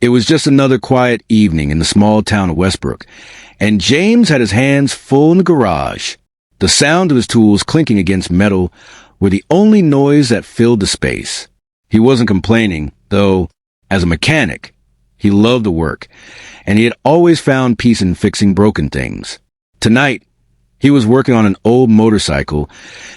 It was just another quiet evening in the small town of Westbrook, and James had his hands full in the garage. The sound of his tools clinking against metal were the only noise that filled the space. He wasn't complaining, though, as a mechanic. He loved the work, and he had always found peace in fixing broken things. Tonight, he was working on an old motorcycle,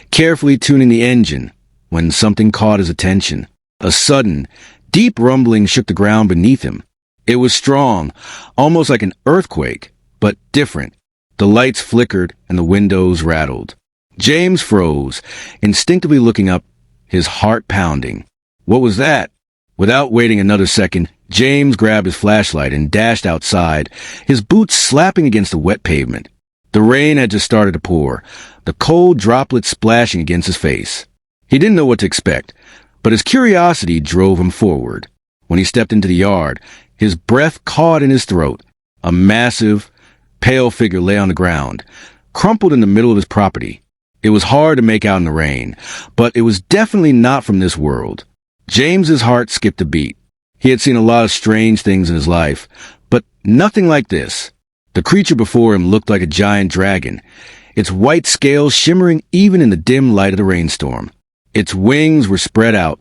carefully tuning the engine, when something caught his attention. A sudden, deep rumbling shook the ground beneath him. It was strong, almost like an earthquake, but different. The lights flickered and the windows rattled. James froze, instinctively looking up, his heart pounding. What was that? Without waiting another second, James grabbed his flashlight and dashed outside, his boots slapping against the wet pavement. The rain had just started to pour, the cold droplets splashing against his face. He didn't know what to expect, but his curiosity drove him forward. When he stepped into the yard, his breath caught in his throat. A massive, pale figure lay on the ground, crumpled in the middle of his property. It was hard to make out in the rain, but it was definitely not from this world. James's heart skipped a beat. He had seen a lot of strange things in his life, but nothing like this. The creature before him looked like a giant dragon, its white scales shimmering even in the dim light of the rainstorm. Its wings were spread out,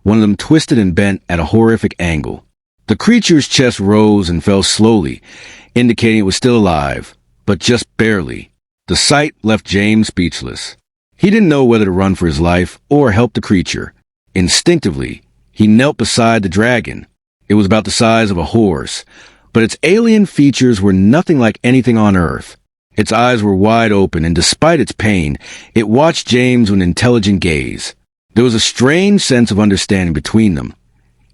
one of them twisted and bent at a horrific angle. The creature's chest rose and fell slowly, indicating it was still alive, but just barely. The sight left James speechless. He didn't know whether to run for his life or help the creature. Instinctively, he knelt beside the dragon. It was about the size of a horse, but its alien features were nothing like anything on Earth. Its eyes were wide open, and despite its pain, it watched James with an intelligent gaze. There was a strange sense of understanding between them,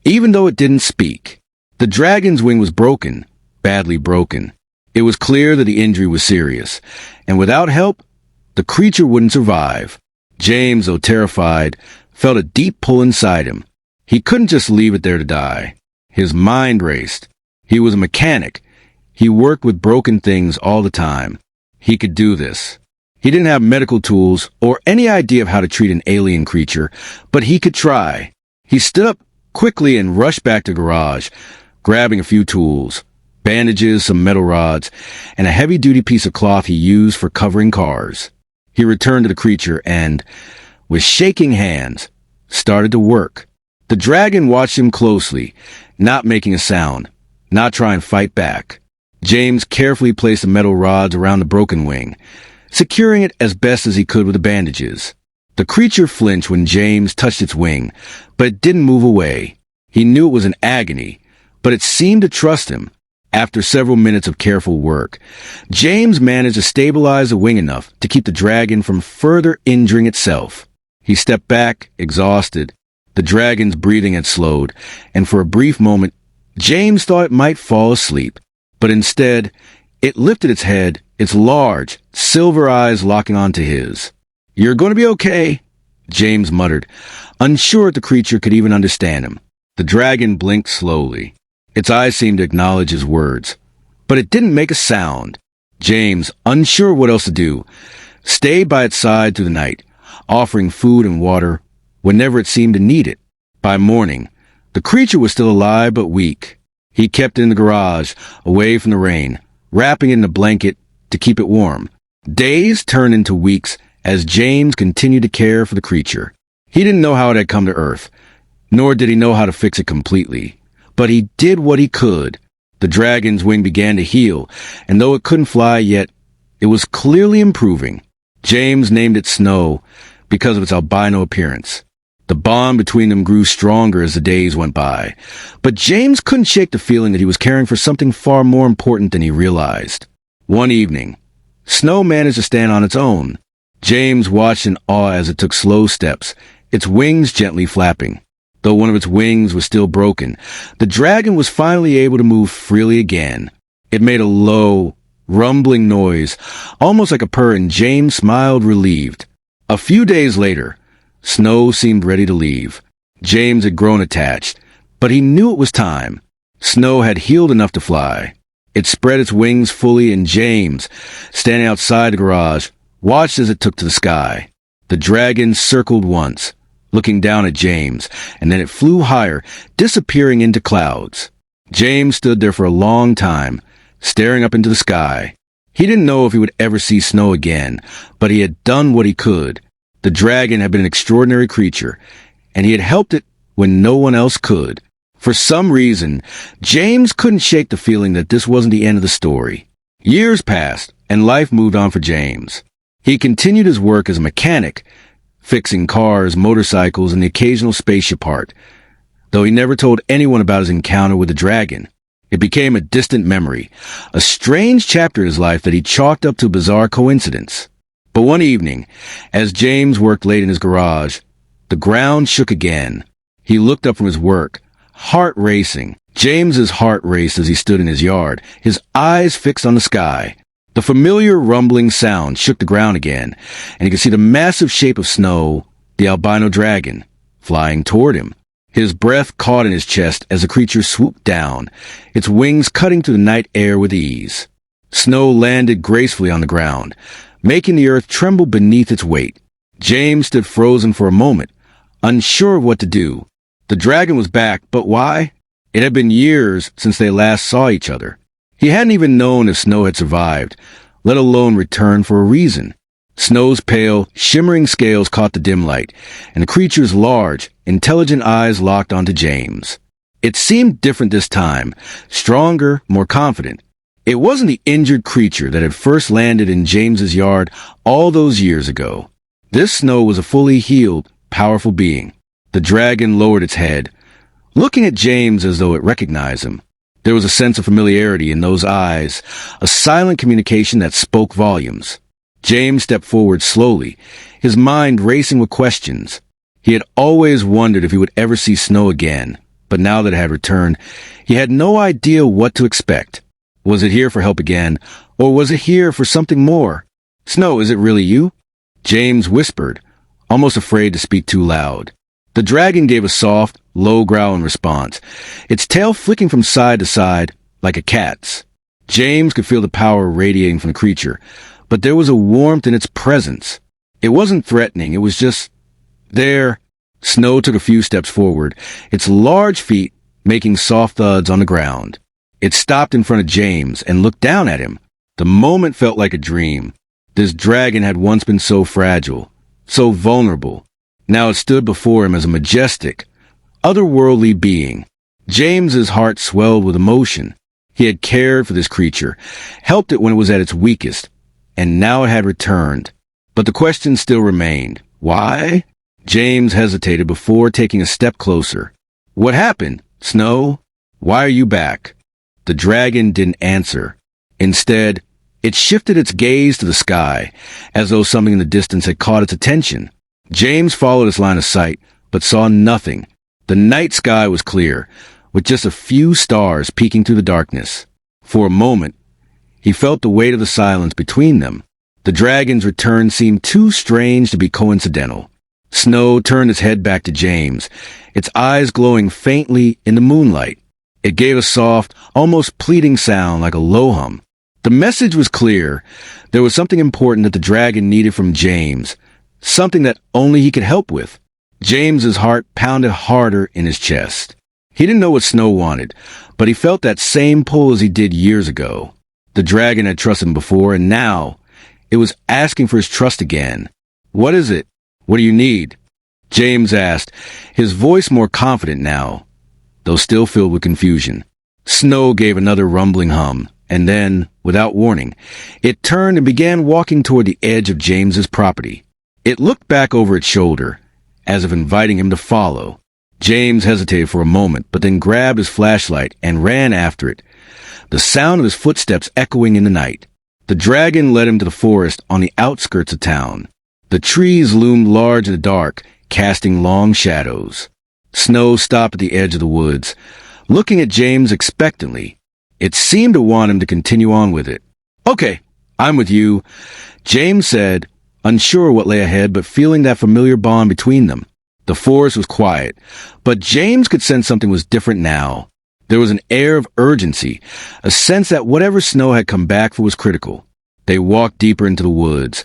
even though it didn't speak. The dragon's wing was broken, badly broken. It was clear that the injury was serious, and without help, the creature wouldn't survive. James, though terrified, felt a deep pull inside him. He couldn't just leave it there to die. His mind raced. He was a mechanic. He worked with broken things all the time. He could do this. He didn't have medical tools or any idea of how to treat an alien creature, but he could try. He stood up quickly and rushed back to the garage, grabbing a few tools, bandages, some metal rods, and a heavy-duty piece of cloth he used for covering cars. He returned to the creature and, with shaking hands, started to work. The dragon watched him closely, not making a sound, not trying to fight back. James carefully placed the metal rods around the broken wing, securing it as best as he could with the bandages. The creature flinched when James touched its wing, but it didn't move away. He knew it was in agony, but it seemed to trust him. After several minutes of careful work, James managed to stabilize the wing enough to keep the dragon from further injuring itself. He stepped back, exhausted. The dragon's breathing had slowed, and for a brief moment, James thought it might fall asleep. But instead, it lifted its head, its large, silver eyes locking onto his. "You're going to be okay," James muttered, unsure if the creature could even understand him. The dragon blinked slowly. Its eyes seemed to acknowledge his words, but it didn't make a sound. James, unsure what else to do, stayed by its side through the night, offering food and water whenever it seemed to need it. By morning, the creature was still alive but weak. He kept it in the garage, away from the rain, wrapping it in a blanket to keep it warm. Days turned into weeks as James continued to care for the creature. He didn't know how it had come to Earth, nor did he know how to fix it completely. But he did what he could. The dragon's wing began to heal, and though it couldn't fly yet, it was clearly improving. James named it Snow because of its albino appearance. The bond between them grew stronger as the days went by, but James couldn't shake the feeling that he was caring for something far more important than he realized. One evening, Snow managed to stand on its own. James watched in awe as it took slow steps, its wings gently flapping. Though one of its wings was still broken, the dragon was finally able to move freely again. It made a low, rumbling noise, almost like a purr, and James smiled relieved. A few days later, Snow seemed ready to leave. James had grown attached, but he knew it was time. Snow had healed enough to fly. It spread its wings fully, and James, standing outside the garage, watched as it took to the sky. The dragon circled once, looking down at James, and then it flew higher, disappearing into clouds. James stood there for a long time, staring up into the sky. He didn't know if he would ever see snow again, but he had done what he could. The dragon had been an extraordinary creature, and he had helped it when no one else could. For some reason, James couldn't shake the feeling that this wasn't the end of the story. Years passed, and life moved on for James. He continued his work as a mechanic, fixing cars, motorcycles, and the occasional spaceship part, though he never told anyone about his encounter with the dragon. It became a distant memory, a strange chapter in his life that he chalked up to a bizarre coincidence. But one evening, as James worked late in his garage, the ground shook again. He looked up from his work, heart racing. James's heart raced as he stood in his yard, his eyes fixed on the sky. The familiar rumbling sound shook the ground again, and he could see the massive shape of Snow, the albino dragon, flying toward him. His breath caught in his chest as the creature swooped down, its wings cutting through the night air with ease. Snow landed gracefully on the ground, making the earth tremble beneath its weight. James stood frozen for a moment, unsure of what to do. The dragon was back, but why? It had been years since they last saw each other. He hadn't even known if Snow had survived, let alone returned for a reason. Snow's pale, shimmering scales caught the dim light, and the creature's large, intelligent eyes locked onto James. It seemed different this time, stronger, more confident. It wasn't the injured creature that had first landed in James's yard all those years ago. This Snow was a fully healed, powerful being. The dragon lowered its head, looking at James as though it recognized him. There was a sense of familiarity in those eyes, a silent communication that spoke volumes. James stepped forward slowly, his mind racing with questions. He had always wondered if he would ever see Snow again, but now that it had returned, he had no idea what to expect. Was it here for help again, or was it here for something more? "Snow, is it really you?" James whispered, almost afraid to speak too loud. The dragon gave a soft, low growl in response, its tail flicking from side to side like a cat's. James could feel the power radiating from the creature, but there was a warmth in its presence. It wasn't threatening, it was just there. Snow took a few steps forward, its large feet making soft thuds on the ground. It stopped in front of James and looked down at him. The moment felt like a dream. This dragon had once been so fragile, so vulnerable. Now it stood before him as a majestic, otherworldly being. James's heart swelled with emotion. He had cared for this creature, helped it when it was at its weakest, and now it had returned. But the question still remained. Why? James hesitated before taking a step closer. "What happened, Snow? Why are you back?" The dragon didn't answer. Instead, it shifted its gaze to the sky, as though something in the distance had caught its attention. James followed its line of sight, but saw nothing. The night sky was clear, with just a few stars peeking through the darkness. For a moment, he felt the weight of the silence between them. The dragon's return seemed too strange to be coincidental. Snow turned its head back to James, its eyes glowing faintly in the moonlight. It gave a soft, almost pleading sound like a low hum. The message was clear. There was something important that the dragon needed from James, something that only he could help with. James's heart pounded harder in his chest. He didn't know what Snow wanted, but he felt that same pull as he did years ago. The dragon had trusted him before, and now it was asking for his trust again. "What is it? What do you need?" James asked, his voice more confident now, though still filled with confusion. Snow gave another rumbling hum, and then, without warning, it turned and began walking toward the edge of James's property. It looked back over its shoulder, as if inviting him to follow. James hesitated for a moment, but then grabbed his flashlight and ran after it, the sound of his footsteps echoing in the night. The dragon led him to the forest on the outskirts of town. The trees loomed large in the dark, casting long shadows. Snow stopped at the edge of the woods, looking at James expectantly. It seemed to want him to continue on with it. "Okay, I'm with you," James said, unsure what lay ahead, but feeling that familiar bond between them. The forest was quiet, but James could sense something was different now. There was an air of urgency, a sense that whatever Snow had come back for was critical. They walked deeper into the woods,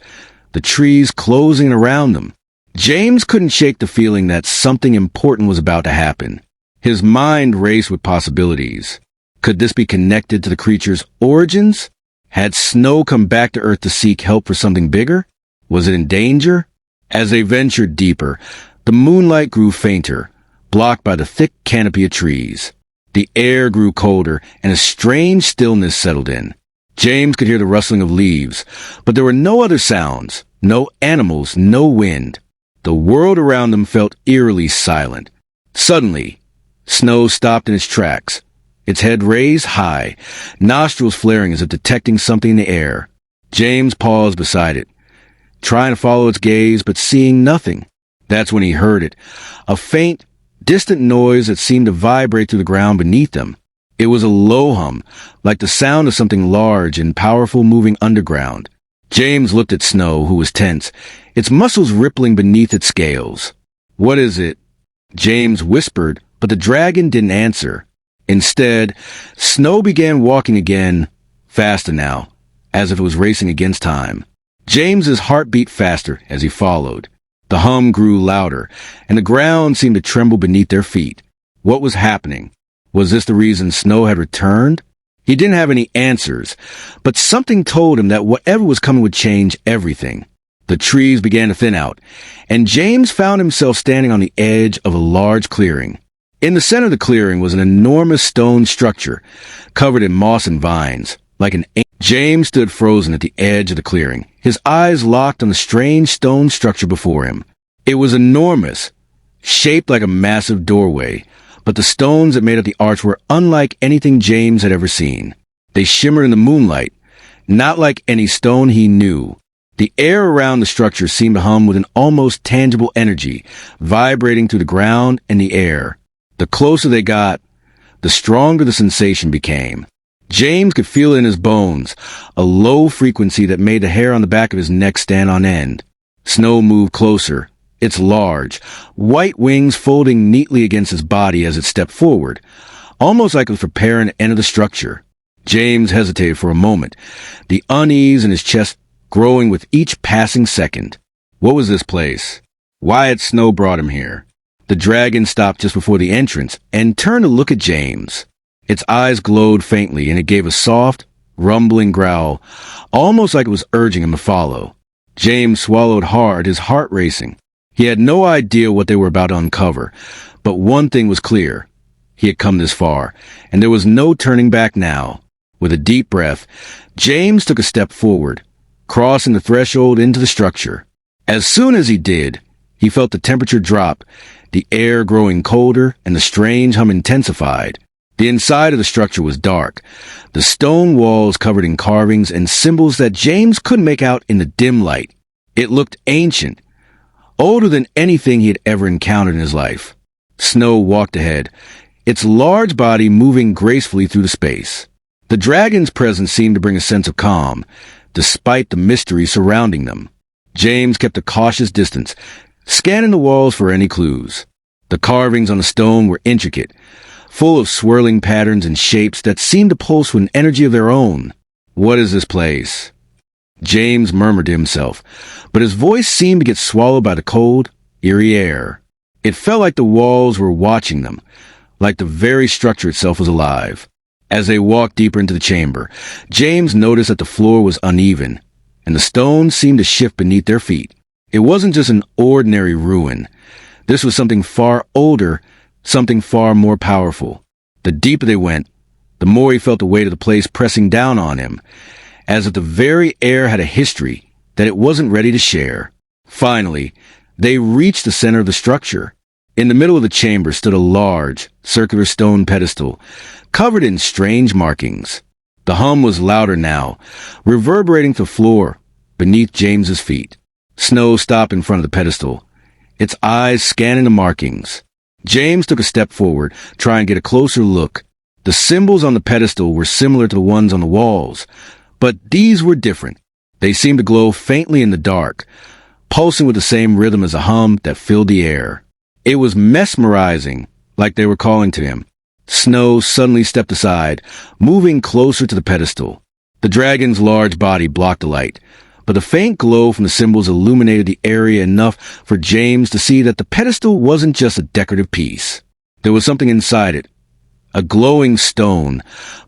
the trees closing around them. James couldn't shake the feeling that something important was about to happen. His mind raced with possibilities. Could this be connected to the creature's origins? Had Snow come back to Earth to seek help for something bigger? Was it in danger? As they ventured deeper, the moonlight grew fainter, blocked by the thick canopy of trees. The air grew colder, and a strange stillness settled in. James could hear the rustling of leaves, but there were no other sounds, no animals, no wind. The world around them felt eerily silent. Suddenly, Snow stopped in its tracks, its head raised high, nostrils flaring as if detecting something in the air. James paused beside it, trying to follow its gaze, but seeing nothing. That's when he heard it, a faint, distant noise that seemed to vibrate through the ground beneath them. It was a low hum, like the sound of something large and powerful moving underground. James looked at Snow, who was tense, its muscles rippling beneath its scales. "What is it?" James whispered, but the dragon didn't answer. Instead, Snow began walking again, faster now, as if it was racing against time. James's heart beat faster as he followed. The hum grew louder, and the ground seemed to tremble beneath their feet. What was happening? Was this the reason Snow had returned? He didn't have any answers, but something told him that whatever was coming would change everything. The trees began to thin out, and James found himself standing on the edge of a large clearing. In the center of the clearing was an enormous stone structure, covered in moss and vines, like an ancient. James stood frozen at the edge of the clearing, his eyes locked on the strange stone structure before him. It was enormous, shaped like a massive doorway, but the stones that made up the arch were unlike anything James had ever seen. They shimmered in the moonlight, not like any stone he knew. The air around the structure seemed to hum with an almost tangible energy, vibrating through the ground and the air. The closer they got, the stronger the sensation became. James could feel it in his bones, a low frequency that made the hair on the back of his neck stand on end. Snow moved closer, its large, white wings folding neatly against his body as it stepped forward, almost like it was preparing to enter the structure. James hesitated for a moment, the unease in his chest growing with each passing second. What was this place? Why had Snow brought him here? The dragon stopped just before the entrance and turned to look at James. Its eyes glowed faintly, and it gave a soft, rumbling growl, almost like it was urging him to follow. James swallowed hard, his heart racing. He had no idea what they were about to uncover, but one thing was clear. He had come this far, and there was no turning back now. With a deep breath, James took a step forward, crossing the threshold into the structure. As soon as he did, he felt the temperature drop, the air growing colder, and the strange hum intensified. The inside of the structure was dark, the stone walls covered in carvings and symbols that James couldn't make out in the dim light. It looked ancient, older than anything he had ever encountered in his life. Snow walked ahead, its large body moving gracefully through the space. The dragon's presence seemed to bring a sense of calm, despite the mystery surrounding them. James kept a cautious distance, scanning the walls for any clues. The carvings on the stone were intricate, full of swirling patterns and shapes that seemed to pulse with an energy of their own. "What is this place?" James murmured to himself, but his voice seemed to get swallowed by the cold, eerie air. It felt like the walls were watching them, like the very structure itself was alive. As they walked deeper into the chamber, James noticed that the floor was uneven, and the stones seemed to shift beneath their feet. It wasn't just an ordinary ruin. This was something far older, something far more powerful. The deeper they went, the more he felt the weight of the place pressing down on him, as if the very air had a history that it wasn't ready to share. Finally, they reached the center of the structure. In the middle of the chamber stood a large, circular stone pedestal, covered in strange markings. The hum was louder now, reverberating to the floor beneath James's feet. Snow stopped in front of the pedestal, its eyes scanning the markings. James took a step forward, trying to get a closer look. The symbols on the pedestal were similar to the ones on the walls, but these were different. They seemed to glow faintly in the dark, pulsing with the same rhythm as a hum that filled the air. It was mesmerizing, like they were calling to him. Snow suddenly stepped aside, moving closer to the pedestal. The dragon's large body blocked the light, but the faint glow from the symbols illuminated the area enough for James to see that the pedestal wasn't just a decorative piece. There was something inside it, a glowing stone,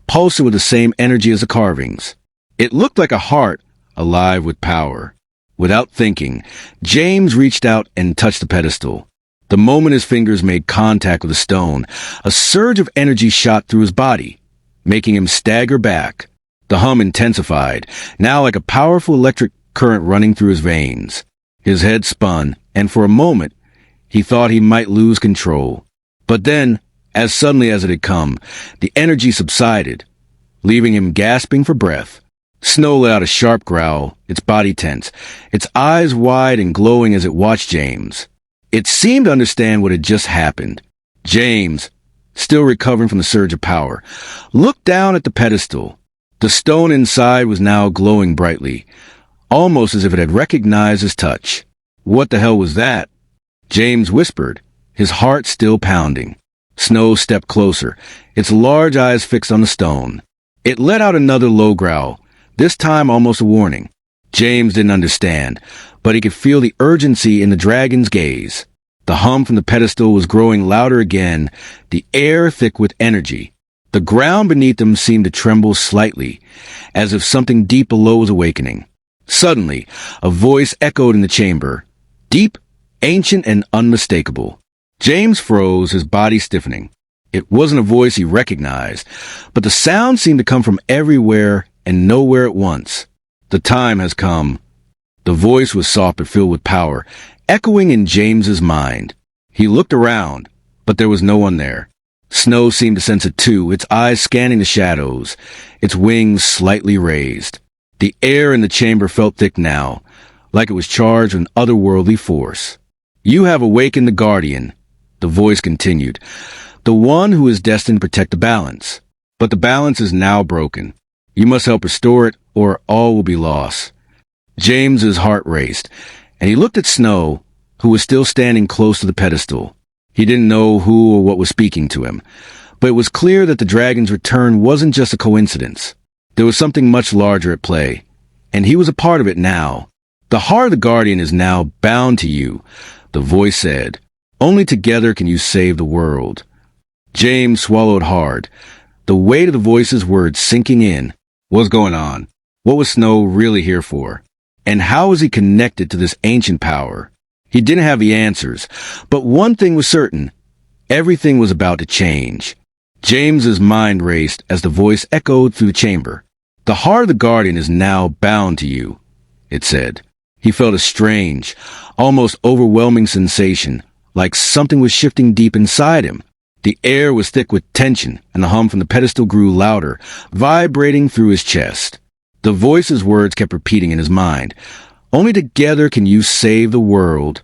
pulsing with the same energy as the carvings. It looked like a heart, alive with power. Without thinking, James reached out and touched the pedestal. The moment his fingers made contact with the stone, a surge of energy shot through his body, making him stagger back. The hum intensified, now like a powerful electric current running through his veins. His head spun, and for a moment, he thought he might lose control. But then, as suddenly as it had come, the energy subsided, leaving him gasping for breath. Snow let out a sharp growl, its body tense, its eyes wide and glowing as it watched James. It seemed to understand what had just happened. James, still recovering from the surge of power, looked down at the pedestal. The stone inside was now glowing brightly, almost as if it had recognized his touch. "What the hell was that?" James whispered, his heart still pounding. Snow stepped closer, its large eyes fixed on the stone. It let out another low growl, this time almost a warning. James didn't understand, but he could feel the urgency in the dragon's gaze. The hum from the pedestal was growing louder again, the air thick with energy. The ground beneath them seemed to tremble slightly, as if something deep below was awakening. Suddenly, a voice echoed in the chamber, deep, ancient, and unmistakable. James froze, his body stiffening. It wasn't a voice he recognized, but the sound seemed to come from everywhere and nowhere at once. "The time has come." The voice was soft but filled with power, echoing in James's mind. He looked around, but there was no one there. Snow seemed to sense it too, its eyes scanning the shadows, its wings slightly raised. The air in the chamber felt thick now, like it was charged with an otherworldly force. "You have awakened the Guardian," the voice continued, "the one who is destined to protect the balance. But the balance is now broken. You must help restore it, or all will be lost." James's heart raced, and he looked at Snow, who was still standing close to the pedestal. He didn't know who or what was speaking to him, but it was clear that the dragon's return wasn't just a coincidence. There was something much larger at play, and he was a part of it now. "The heart of the Guardian is now bound to you," the voice said. "Only together can you save the world." James swallowed hard, the weight of the voice's words sinking in. What was going on? What was Snow really here for? And how was he connected to this ancient power? He didn't have the answers, but one thing was certain. Everything was about to change. James's mind raced as the voice echoed through the chamber. "The heart of the Guardian is now bound to you," it said. He felt a strange, almost overwhelming sensation, like something was shifting deep inside him. The air was thick with tension, and the hum from the pedestal grew louder, vibrating through his chest. The voice's words kept repeating in his mind. "Only together can you save the world."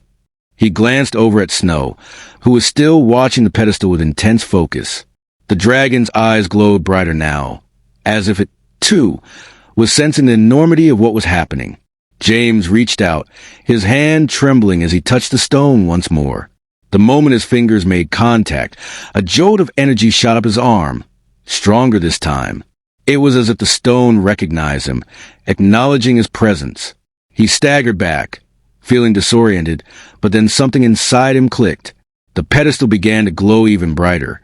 He glanced over at Snow, who was still watching the pedestal with intense focus. The dragon's eyes glowed brighter now, as if it, too, was sensing the enormity of what was happening. James reached out, his hand trembling as he touched the stone once more. The moment his fingers made contact, a jolt of energy shot up his arm, stronger this time. It was as if the stone recognized him, acknowledging his presence. He staggered back, feeling disoriented, but then something inside him clicked. The pedestal began to glow even brighter,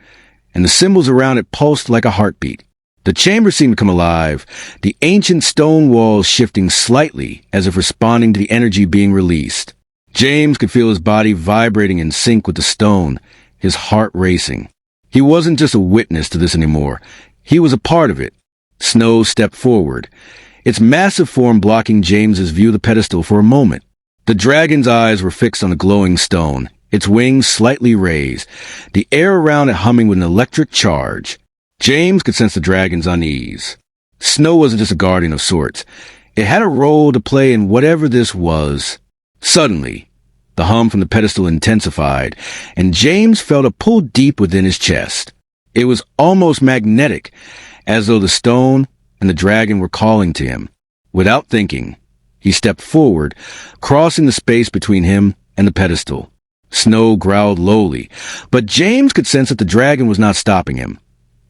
and the symbols around it pulsed like a heartbeat. The chamber seemed to come alive, the ancient stone walls shifting slightly as if responding to the energy being released. James could feel his body vibrating in sync with the stone, his heart racing. He wasn't just a witness to this anymore. He was a part of it. Snow stepped forward, its massive form blocking James's view of the pedestal for a moment. The dragon's eyes were fixed on the glowing stone, its wings slightly raised, the air around it humming with an electric charge. James could sense the dragon's unease. Snow wasn't just a guardian of sorts. It had a role to play in whatever this was. Suddenly, the hum from the pedestal intensified, and James felt a pull deep within his chest. It was almost magnetic, as though the stone and the dragon were calling to him. Without thinking, he stepped forward, crossing the space between him and the pedestal. Snow growled lowly, but James could sense that the dragon was not stopping him.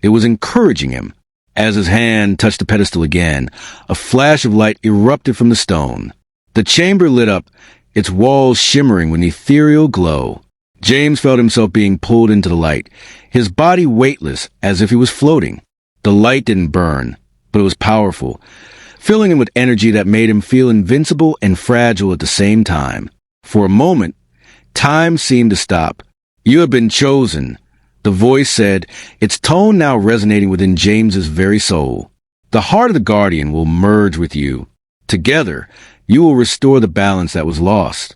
It was encouraging him. As his hand touched the pedestal again, a flash of light erupted from the stone. The chamber lit up, its walls shimmering with an ethereal glow. James felt himself being pulled into the light, his body weightless as if he was floating. The light didn't burn, but it was powerful, filling him with energy that made him feel invincible and fragile at the same time. For a moment, time seemed to stop. "You have been chosen," the voice said, its tone now resonating within James's very soul. "The heart of the Guardian will merge with you. Together, you will restore the balance that was lost."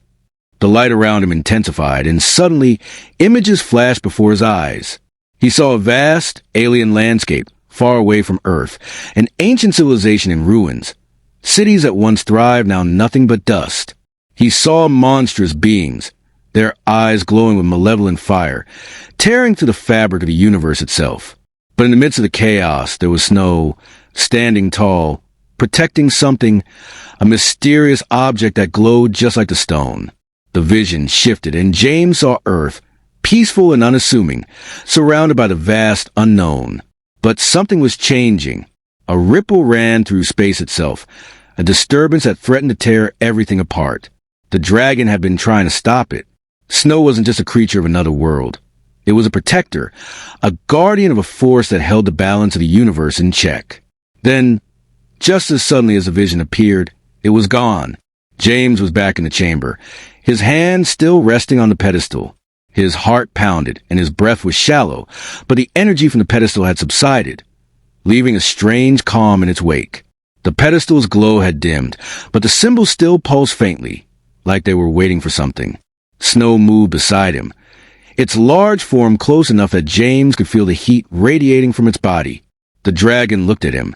The light around him intensified, and suddenly, images flashed before his eyes. He saw a vast, alien landscape, far away from Earth, an ancient civilization in ruins. Cities that once thrived, now nothing but dust. He saw monstrous beings, their eyes glowing with malevolent fire, tearing through the fabric of the universe itself. But in the midst of the chaos, there was Snow, standing tall, protecting something, a mysterious object that glowed just like the stone. The vision shifted, and James saw Earth, peaceful and unassuming, surrounded by the vast unknown. But something was changing. A ripple ran through space itself, a disturbance that threatened to tear everything apart. The dragon had been trying to stop it. Snow wasn't just a creature of another world. It was a protector, a guardian of a force that held the balance of the universe in check. Then, just as suddenly as the vision appeared, it was gone. James was back in the chamber, his hand still resting on the pedestal. His heart pounded, and his breath was shallow, but the energy from the pedestal had subsided, leaving a strange calm in its wake. The pedestal's glow had dimmed, but the symbols still pulsed faintly, like they were waiting for something. Snow moved beside him, its large form close enough that James could feel the heat radiating from its body. The dragon looked at him,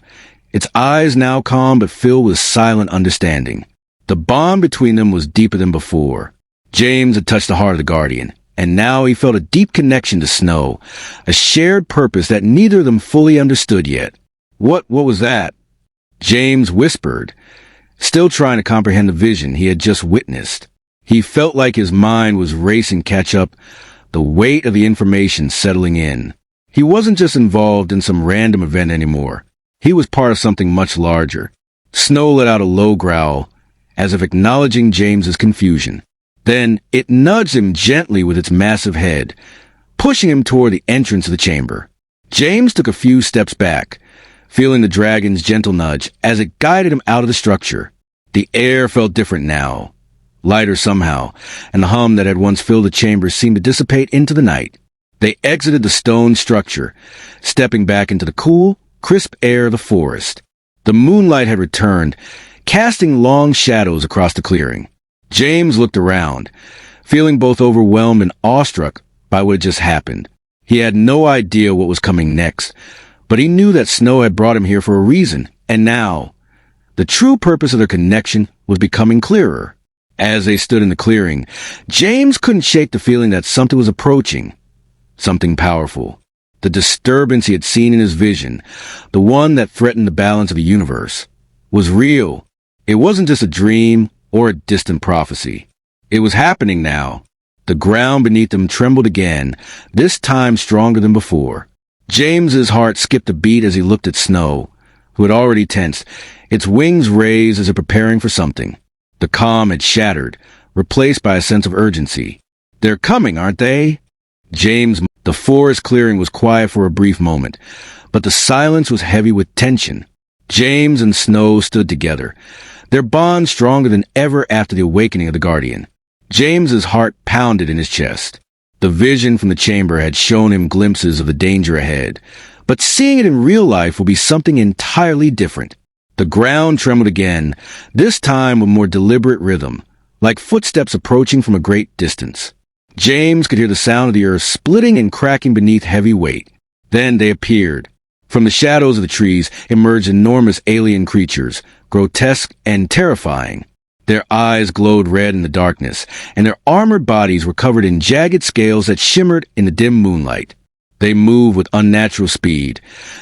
its eyes now calm but filled with silent understanding. The bond between them was deeper than before. James had touched the heart of the Guardian, and now he felt a deep connection to Snow, a shared purpose that neither of them fully understood yet. What was that?" James whispered, still trying to comprehend the vision he had just witnessed. He felt like his mind was racing catch up, the weight of the information settling in. He wasn't just involved in some random event anymore. He was part of something much larger. Snow let out a low growl, as if acknowledging James's confusion. Then it nudged him gently with its massive head, pushing him toward the entrance of the chamber. James took a few steps back, feeling the dragon's gentle nudge as it guided him out of the structure. The air felt different now, lighter somehow, and the hum that had once filled the chamber seemed to dissipate into the night. They exited the stone structure, stepping back into the cool, crisp air of the forest. The moonlight had returned, casting long shadows across the clearing. James looked around, feeling both overwhelmed and awestruck by what had just happened. He had no idea what was coming next, but he knew that Snow had brought him here for a reason, and now, the true purpose of their connection was becoming clearer. As they stood in the clearing, James couldn't shake the feeling that something was approaching, something powerful. The disturbance he had seen in his vision, the one that threatened the balance of the universe, was real. It wasn't just a dream or a distant prophecy. It was happening now. The ground beneath them trembled again, this time stronger than before. James's heart skipped a beat as he looked at Snow, who had already tensed, its wings raised as if preparing for something. The calm had shattered, replaced by a sense of urgency. "They're coming, aren't they?" The forest clearing was quiet for a brief moment, but the silence was heavy with tension. James and Snow stood together, their bond stronger than ever after the awakening of the Guardian. James's heart pounded in his chest. The vision from the chamber had shown him glimpses of the danger ahead, but seeing it in real life will be something entirely different. The ground trembled again, this time with more deliberate rhythm, like footsteps approaching from a great distance. James could hear the sound of the earth splitting and cracking beneath heavy weight. Then they appeared. From the shadows of the trees emerged enormous alien creatures, grotesque and terrifying. Their eyes glowed red in the darkness, and their armored bodies were covered in jagged scales that shimmered in the dim moonlight. They moved with unnatural speed,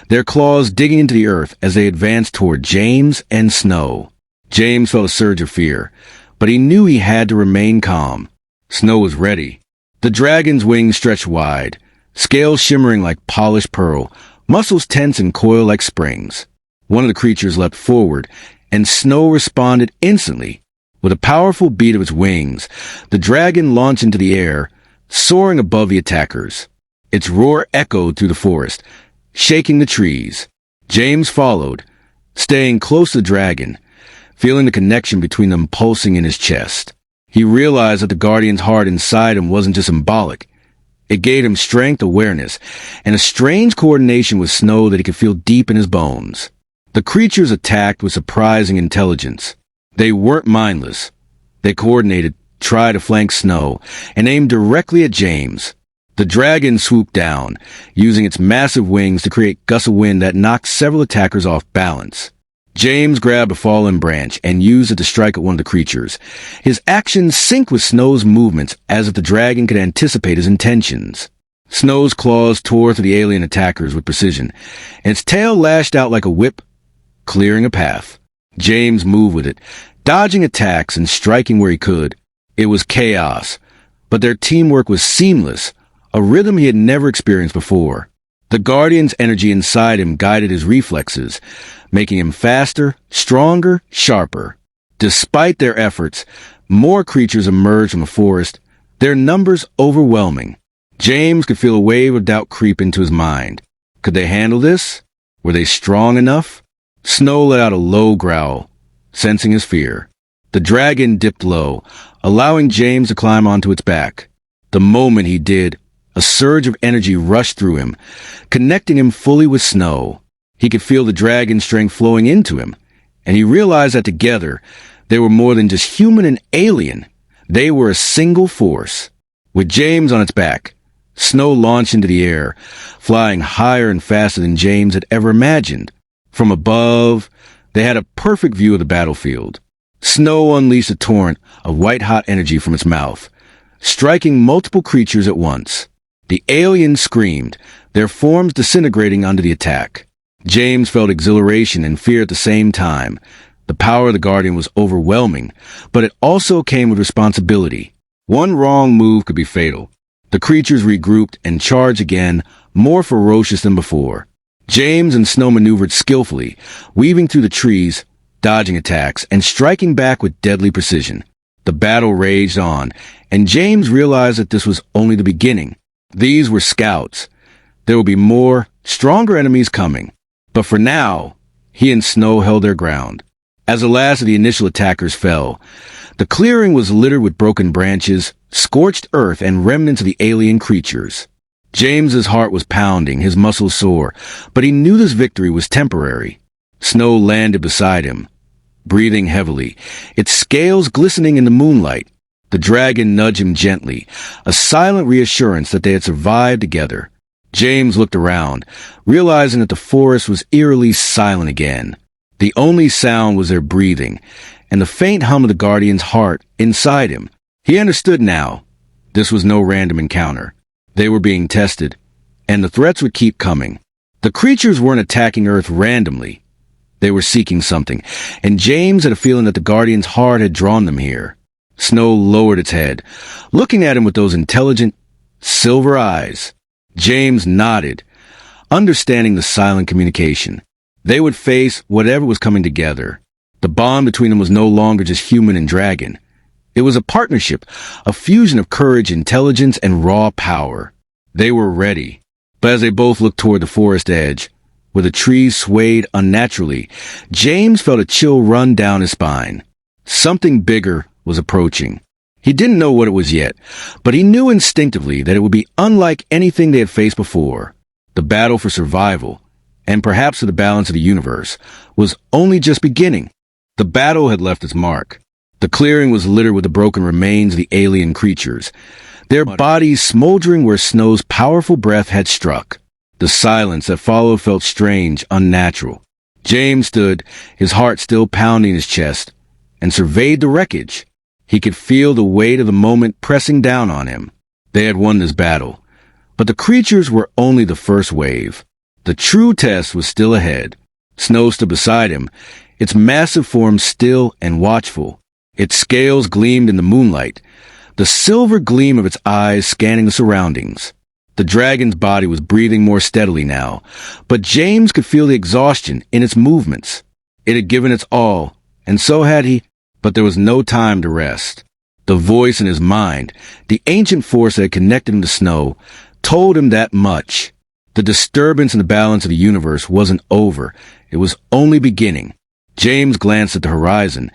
their claws digging into the earth as they advanced toward James and Snow. James felt a surge of fear, but he knew he had to remain calm. Snow was ready. The dragon's wings stretched wide, scales shimmering like polished pearl, muscles tense and coiled like springs. One of the creatures leapt forward, and Snow responded instantly. With a powerful beat of its wings, the dragon launched into the air, soaring above the attackers. Its roar echoed through the forest, shaking the trees. James followed, staying close to the dragon, feeling the connection between them pulsing in his chest. He realized that the guardian's heart inside him wasn't just symbolic. It gave him strength, awareness, and a strange coordination with Snow that he could feel deep in his bones. The creatures attacked with surprising intelligence. They weren't mindless. They coordinated, tried to flank Snow, and aimed directly at James. The dragon swooped down, using its massive wings to create gusts of wind that knocked several attackers off balance. James grabbed a fallen branch and used it to strike at one of the creatures. His actions synced with Snow's movements as if the dragon could anticipate his intentions. Snow's claws tore through the alien attackers with precision, and its tail lashed out like a whip, clearing a path. James moved with it, dodging attacks and striking where he could. It was chaos, but their teamwork was seamless, a rhythm he had never experienced before. The Guardian's energy inside him guided his reflexes, making him faster, stronger, sharper. Despite their efforts, more creatures emerged from the forest, their numbers overwhelming. James could feel a wave of doubt creep into his mind. Could they handle this? Were they strong enough? Snow let out a low growl, sensing his fear. The dragon dipped low, allowing James to climb onto its back. The moment he did, a surge of energy rushed through him, connecting him fully with Snow. He could feel the dragon's strength flowing into him, and he realized that together, they were more than just human and alien. They were a single force. With James on its back, Snow launched into the air, flying higher and faster than James had ever imagined. From above, they had a perfect view of the battlefield. Snow unleashed a torrent of white-hot energy from its mouth, striking multiple creatures at once. The aliens screamed, their forms disintegrating under the attack. James felt exhilaration and fear at the same time. The power of the Guardian was overwhelming, but it also came with responsibility. One wrong move could be fatal. The creatures regrouped and charged again, more ferocious than before. James and Snow maneuvered skillfully, weaving through the trees, dodging attacks, and striking back with deadly precision. The battle raged on, and James realized that this was only the beginning. These were scouts. There would be more, stronger enemies coming. But for now, he and Snow held their ground. As the last of the initial attackers fell, the clearing was littered with broken branches, scorched earth, and remnants of the alien creatures. James's heart was pounding, his muscles sore, but he knew this victory was temporary. Snow landed beside him, breathing heavily, its scales glistening in the moonlight. The dragon nudged him gently, a silent reassurance that they had survived together. James looked around, realizing that the forest was eerily silent again. The only sound was their breathing, and the faint hum of the Guardian's heart inside him. He understood now. This was no random encounter. They were being tested, and the threats would keep coming. The creatures weren't attacking Earth randomly. They were seeking something, and James had a feeling that the Guardian's heart had drawn them here. Snow lowered its head, looking at him with those intelligent, silver eyes. James nodded, understanding the silent communication. They would face whatever was coming together. The bond between them was no longer just human and dragon. It was a partnership, a fusion of courage, intelligence, and raw power. They were ready. But as they both looked toward the forest edge, where the trees swayed unnaturally, James felt a chill run down his spine. Something bigger was approaching. He didn't know what it was yet, but he knew instinctively that it would be unlike anything they had faced before. The battle for survival, and perhaps for the balance of the universe, was only just beginning. The battle had left its mark. The clearing was littered with the broken remains of the alien creatures, their bodies smoldering where Snow's powerful breath had struck. The silence that followed felt strange, unnatural. James stood, his heart still pounding his chest, and surveyed the wreckage. He could feel the weight of the moment pressing down on him. They had won this battle, but the creatures were only the first wave. The true test was still ahead. Snow stood beside him, its massive form still and watchful. Its scales gleamed in the moonlight, the silver gleam of its eyes scanning the surroundings. The dragon's body was breathing more steadily now, but James could feel the exhaustion in its movements. It had given its all, and so had he, but there was no time to rest. The voice in his mind, the ancient force that had connected him to Snow, told him that much. The disturbance in the balance of the universe wasn't over. It was only beginning. James glanced at the horizon,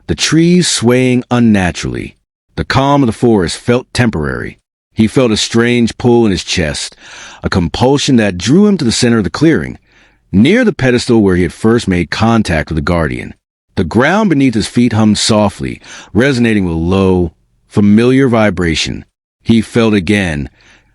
the trees swaying unnaturally. The calm of the forest felt temporary. He felt a strange pull in his chest, a compulsion that drew him to the center of the clearing, near the pedestal where he had first made contact with the Guardian. The ground beneath his feet hummed softly, resonating with a low, familiar vibration. He felt again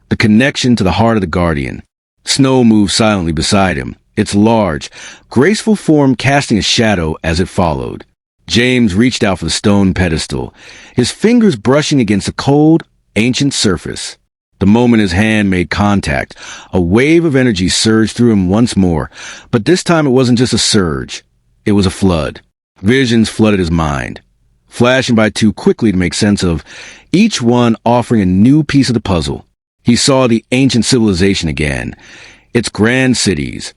the connection to the heart of the Guardian. Snow moved silently beside him, its large, graceful form casting a shadow as it followed. James reached out for the stone pedestal, his fingers brushing against the cold, ancient surface. The moment his hand made contact, a wave of energy surged through him once more, but this time it wasn't just a surge. It was a flood. Visions flooded his mind, flashing by too quickly to make sense of, each one offering a new piece of the puzzle. He saw the ancient civilization again, its grand cities,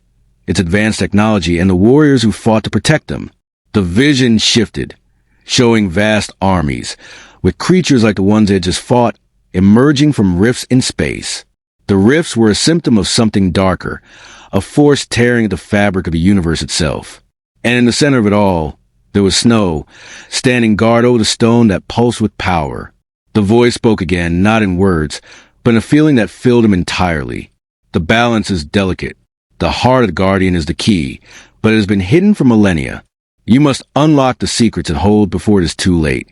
its advanced technology, and the warriors who fought to protect them. The vision shifted, showing vast armies, with creatures like the ones they had just fought, emerging from rifts in space. The rifts were a symptom of something darker, a force tearing at the fabric of the universe itself. And in the center of it all, there was Snow, standing guard over the stone that pulsed with power. The voice spoke again, not in words, but in a feeling that filled him entirely. The balance is delicate. The heart of the Guardian is the key, but it has been hidden for millennia. You must unlock the secrets it holds before it is too late.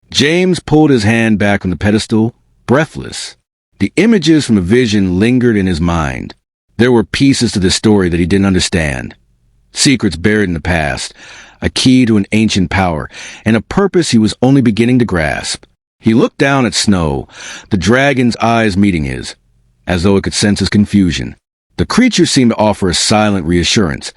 James pulled his hand back from the pedestal, breathless. The images from the vision lingered in his mind. There were pieces to this story that he didn't understand. Secrets buried in the past, a key to an ancient power, and a purpose he was only beginning to grasp. He looked down at Snow, the dragon's eyes meeting his, as though it could sense his confusion. The creature seemed to offer a silent reassurance,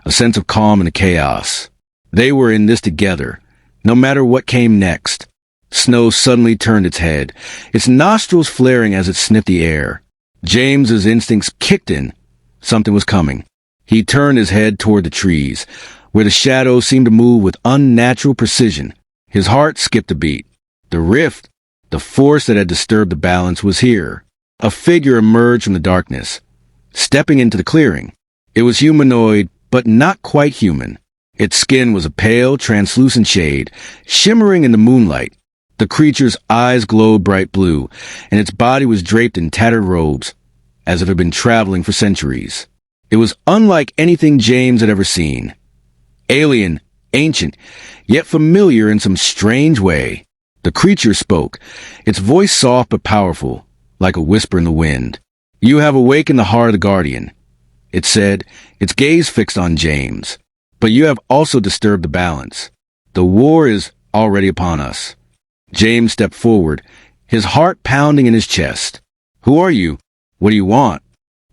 a sense of calm in the chaos. They were in this together, no matter what came next. Snow suddenly turned its head, its nostrils flaring as it sniffed the air. James's instincts kicked in. Something was coming. He turned his head toward the trees, where the shadows seemed to move with unnatural precision. His heart skipped a beat. The rift, the force that had disturbed the balance, was here. A figure emerged from the darkness, stepping into the clearing. It was humanoid, but not quite human. Its skin was a pale, translucent shade, shimmering in the moonlight. The creature's eyes glowed bright blue, and its body was draped in tattered robes, as if it had been traveling for centuries. It was unlike anything James had ever seen. Alien, ancient, yet familiar in some strange way. The creature spoke, its voice soft but powerful, like a whisper in the wind. "You have awakened the heart of the Guardian," it said, its gaze fixed on James. "But you have also disturbed the balance. The war is already upon us." James stepped forward, his heart pounding in his chest. "Who are you? What do you want?"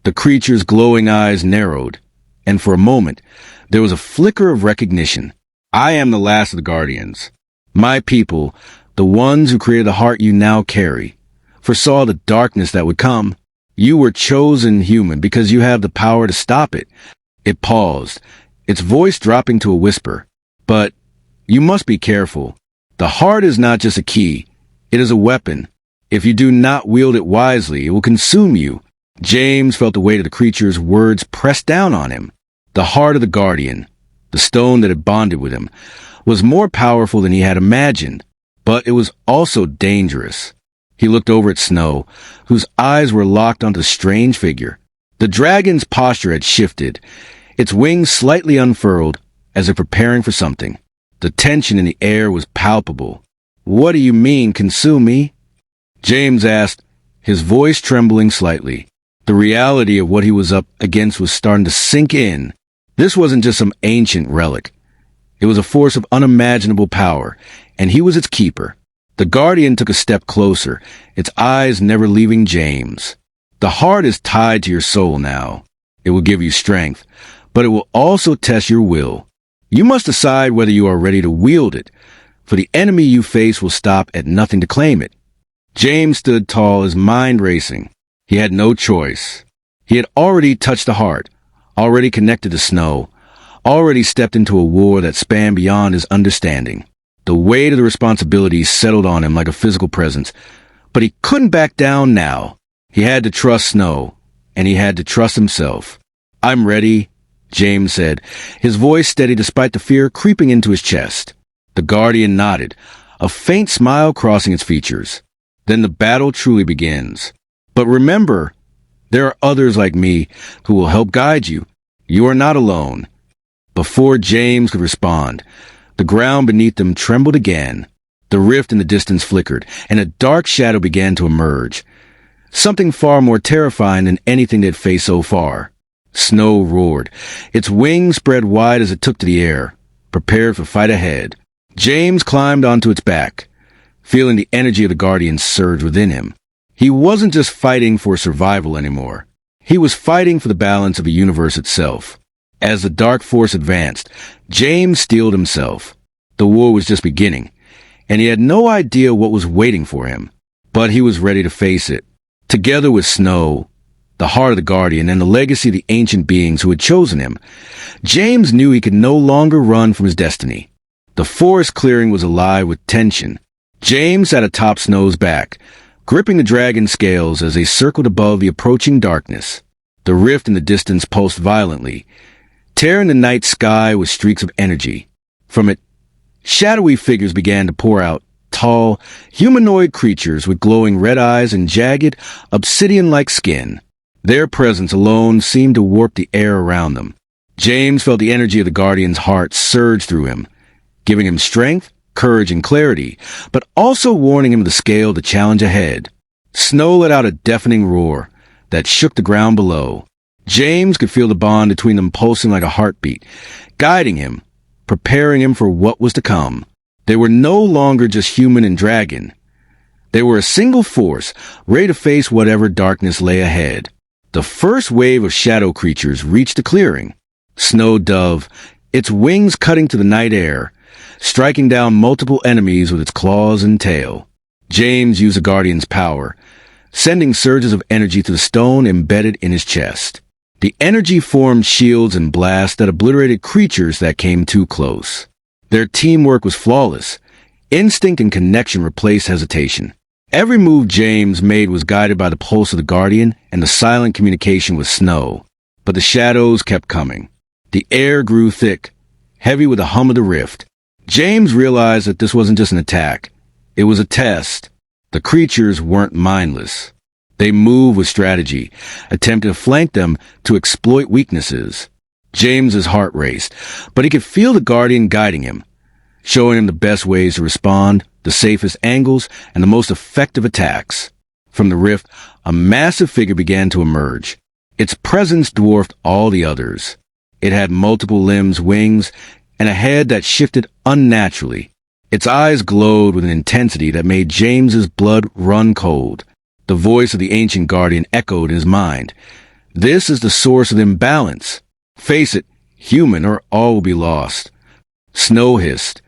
The creature's glowing eyes narrowed, and for a moment, there was a flicker of recognition. "I am the last of the Guardians. My people, the ones who created the heart you now carry, foresaw the darkness that would come. You were chosen human because you have the power to stop it." It paused, its voice dropping to a whisper. "But you must be careful. The heart is not just a key. It is a weapon. If you do not wield it wisely, it will consume you." James felt the weight of the creature's words pressed down on him. The heart of the Guardian, the stone that had bonded with him, was more powerful than he had imagined, but it was also dangerous. He looked over at Snow, whose eyes were locked onto the strange figure. The dragon's posture had shifted, its wings slightly unfurled, as if preparing for something. The tension in the air was palpable. "What do you mean, consume me?" James asked, his voice trembling slightly. The reality of what he was up against was starting to sink in. This wasn't just some ancient relic. It was a force of unimaginable power, and he was its keeper. The Guardian took a step closer, its eyes never leaving James. "The heart is tied to your soul now. It will give you strength, but it will also test your will. You must decide whether you are ready to wield it, for the enemy you face will stop at nothing to claim it." James stood tall, his mind racing. He had no choice. He had already touched the heart, already connected to Snow, already stepped into a war that spanned beyond his understanding. The weight of the responsibility settled on him like a physical presence, but he couldn't back down now. He had to trust Snow, and he had to trust himself. "I'm ready," James said, his voice steady despite the fear creeping into his chest. The Guardian nodded, a faint smile crossing its features. "Then the battle truly begins. But remember, there are others like me who will help guide you. You are not alone." Before James could respond, the ground beneath them trembled again. The rift in the distance flickered, and a dark shadow began to emerge. Something far more terrifying than anything they'd faced so far. Snow roared. Its wings spread wide as it took to the air, prepared for fight ahead. James climbed onto its back, feeling the energy of the Guardian surge within him. He wasn't just fighting for survival anymore. He was fighting for the balance of the universe itself. As the dark force advanced, James steeled himself. The war was just beginning, and he had no idea what was waiting for him. But he was ready to face it. Together with Snow, the heart of the Guardian, and the legacy of the ancient beings who had chosen him, James knew he could no longer run from his destiny. The forest clearing was alive with tension. James sat atop Snow's back, gripping the dragon's scales as they circled above the approaching darkness. The rift in the distance pulsed violently, tearing the night sky with streaks of energy. From it, shadowy figures began to pour out, tall, humanoid creatures with glowing red eyes and jagged, obsidian-like skin. Their presence alone seemed to warp the air around them. James felt the energy of the Guardian's heart surge through him, giving him strength, courage, and clarity, but also warning him of the scale of the challenge ahead. Snow let out a deafening roar that shook the ground below. James could feel the bond between them pulsing like a heartbeat, guiding him, preparing him for what was to come. They were no longer just human and dragon. They were a single force, ready to face whatever darkness lay ahead. The first wave of shadow creatures reached the clearing. Snow Dove, its wings cutting to the night air, striking down multiple enemies with its claws and tail. James used the Guardian's power, sending surges of energy to the stone embedded in his chest. The energy formed shields and blasts that obliterated creatures that came too close. Their teamwork was flawless. Instinct and connection replaced hesitation. Every move James made was guided by the pulse of the Guardian and the silent communication with Snow. But the shadows kept coming. The air grew thick, heavy with the hum of the rift. James realized that this wasn't just an attack. It was a test. The creatures weren't mindless. They moved with strategy, attempting to flank them to exploit weaknesses. James's heart raced, but he could feel the Guardian guiding him, showing him the best ways to respond, the safest angles, and the most effective attacks. From the rift, a massive figure began to emerge. Its presence dwarfed all the others. It had multiple limbs, wings, and a head that shifted unnaturally. Its eyes glowed with an intensity that made James's blood run cold. The voice of the ancient Guardian echoed in his mind. "This is the source of the imbalance. Face it, human, or all will be lost." Snow hissed,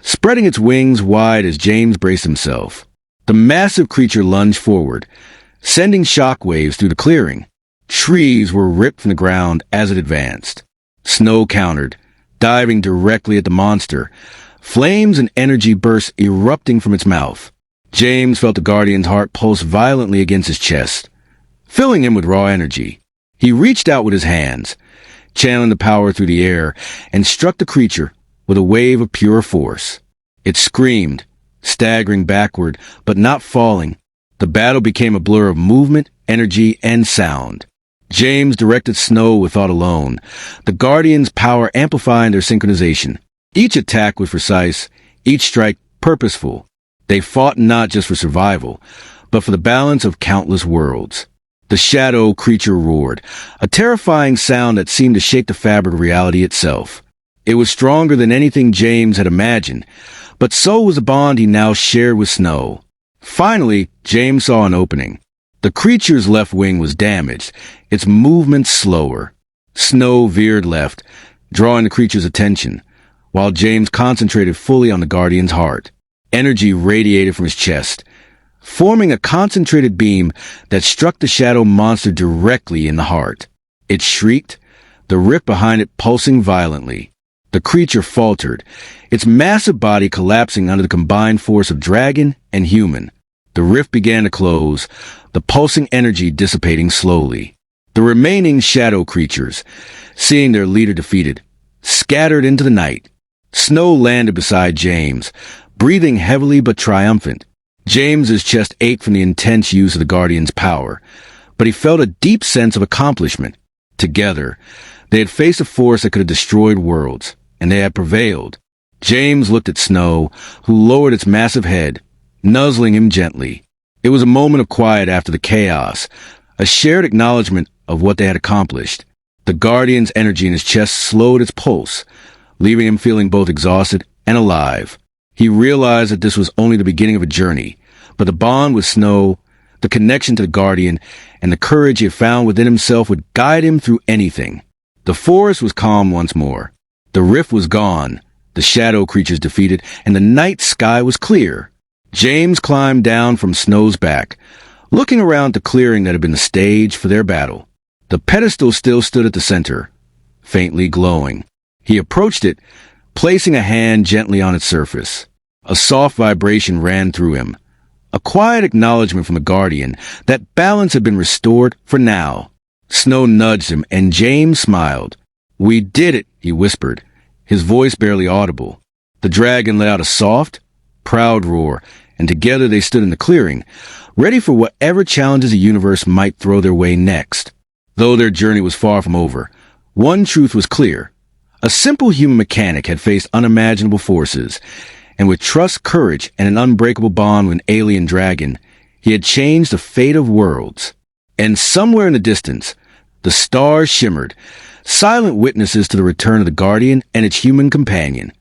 spreading its wings wide as James braced himself. The massive creature lunged forward, sending shockwaves through the clearing. Trees were ripped from the ground as it advanced. Snow countered, diving directly at the monster, flames and energy bursts erupting from its mouth. James felt the Guardian's heart pulse violently against his chest, filling him with raw energy. He reached out with his hands, channeling the power through the air, and struck the creature with a wave of pure force. It screamed, staggering backward, but not falling. The battle became a blur of movement, energy, and sound. James directed Snow with thought alone, the Guardian's power amplifying their synchronization. Each attack was precise, each strike purposeful. They fought not just for survival, but for the balance of countless worlds. The shadow creature roared, a terrifying sound that seemed to shake the fabric of reality itself. It was stronger than anything James had imagined, but so was the bond he now shared with Snow. Finally, James saw an opening. The creature's left wing was damaged, its movement slower. Snow veered left, drawing the creature's attention, while James concentrated fully on the Guardian's heart. Energy radiated from his chest, forming a concentrated beam that struck the shadow monster directly in the heart. It shrieked, the rift behind it pulsing violently. The creature faltered, its massive body collapsing under the combined force of dragon and human. The rift began to close, the pulsing energy dissipating slowly. The remaining shadow creatures, seeing their leader defeated, scattered into the night. Snow landed beside James, breathing heavily but triumphant. James's chest ached from the intense use of the Guardian's power, but he felt a deep sense of accomplishment. Together, they had faced a force that could have destroyed worlds, and they had prevailed. James looked at Snow, who lowered its massive head, nuzzling him gently. It was a moment of quiet after the chaos, a shared acknowledgement of what they had accomplished. The Guardian's energy in his chest slowed its pulse, leaving him feeling both exhausted and alive. He realized that this was only the beginning of a journey, but the bond with Snow, the connection to the Guardian, and the courage he had found within himself would guide him through anything. The forest was calm once more. The rift was gone, the shadow creatures defeated, and the night sky was clear. James climbed down from Snow's back, looking around the clearing that had been the stage for their battle. The pedestal still stood at the center, faintly glowing. He approached it, placing a hand gently on its surface. A soft vibration ran through him, a quiet acknowledgement from the Guardian that balance had been restored for now. Snow nudged him, and James smiled. "We did it," he whispered, his voice barely audible. The dragon let out a soft, proud roar, and together they stood in the clearing, ready for whatever challenges the universe might throw their way next. Though their journey was far from over, one truth was clear. A simple human mechanic had faced unimaginable forces, and with trust, courage, and an unbreakable bond with an alien dragon, he had changed the fate of worlds. And somewhere in the distance, the stars shimmered, silent witnesses to the return of the Guardian and its human companion.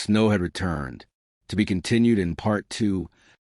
snow had returned, to be continued in part 2